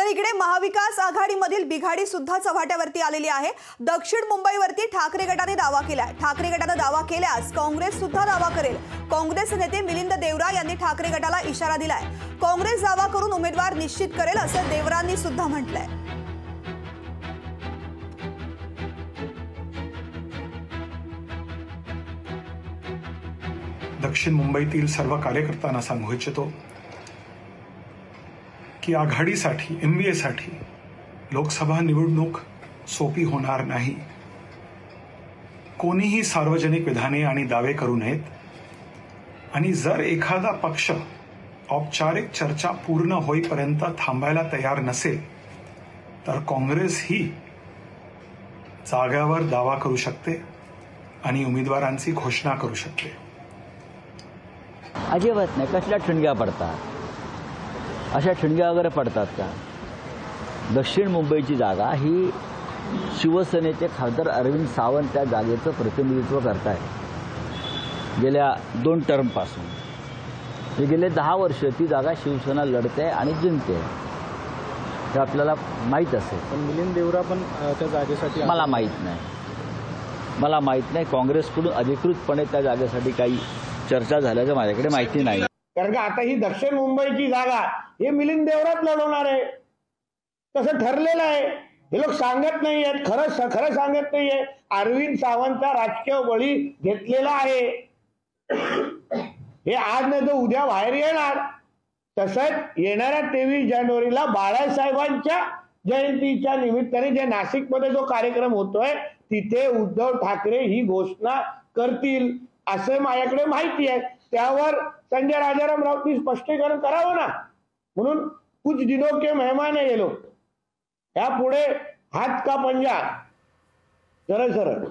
तर इकडे महाविकास आघाडीमधील बिघाडी सुद्धा चव्हाट्यावरती आलेली आहे। दक्षिण मुंबईवरती ठाकरे गटाने दावा केलाय। ठाकरे गटाने दावा केल्यास काँग्रेस सुद्धा दावा करेल। काँग्रेस नेते मिलिंद देवरा यांनी ठाकरे गटाला इशारा दिलाय। काँग्रेस दावा करून उमेदवार निश्चित करेल असं देवरांनी सुद्धा म्हटलंय। दक्षिण मुंबईतील सर्व कार्यकर्त्यांना सांगू इच्छितो की आघाडीसाठी एमबीएसाठी लोकसभा निवडणूक सोपी होणार नाही। कोणीही सार्वजनिक विधाने आणि दावे करू नयेत आणि जर एखादा पक्ष औपचारिक चर्चा पूर्ण होईपर्यंत थांबायला तयार नसेल तर काँग्रेस ही जाग्यावर दावा करू शकते आणि उमेदवारांची घोषणा करू शकते। अजिबात नाही। कसल्या ठिणग्या पडतात? अशा ठिणग्या वगैरे पडतात का? दक्षिण मुंबईची जागा ही शिवसेनेचे खासदार अरविंद सावंत त्या जागेचं प्रतिनिधित्व करतायत गेल्या 2 टर्मपासून। हे गेले 10 वर्ष ती जागा शिवसेना लढते आणि जिंकते, हे आपल्याला माहीत असेल। पण मिलिंद देवरा पण त्या जागेसाठी मला माहीत नाही। काँग्रेसकडून अधिकृतपणे त्या जागेसाठी काही चर्चा झाल्याचं माझ्याकडे माहिती नाही। कारण का आता ही दक्षिण मुंबईची जागा हे मिलिंद देवराच लढवणार आहे, तसं ठरलेलं आहे। हे लोक सांगत नाही आहेत, खरं सांगत नाहीये। अरविंद सावंतचा राजकीय बळी घेतलेला आहे, हे आज नाही तर उद्या बाहेर येणार। तसंच येणाऱ्या 23 जानेवारीला बाळासाहेबांच्या जयंतीच्या निमित्ताने जे नाशिकमध्ये जो कार्यक्रम होतोय तिथे उद्धव ठाकरे ही घोषणा करतील असं माझ्याकडे माहिती आहे। त्यावर संजय राजाराम राऊतनी स्पष्टीकरण करावं ना। म्हणून कुछ दिनों के मेहमान है ये लोग, या पुढे हात का पंजा सरळ सरळ।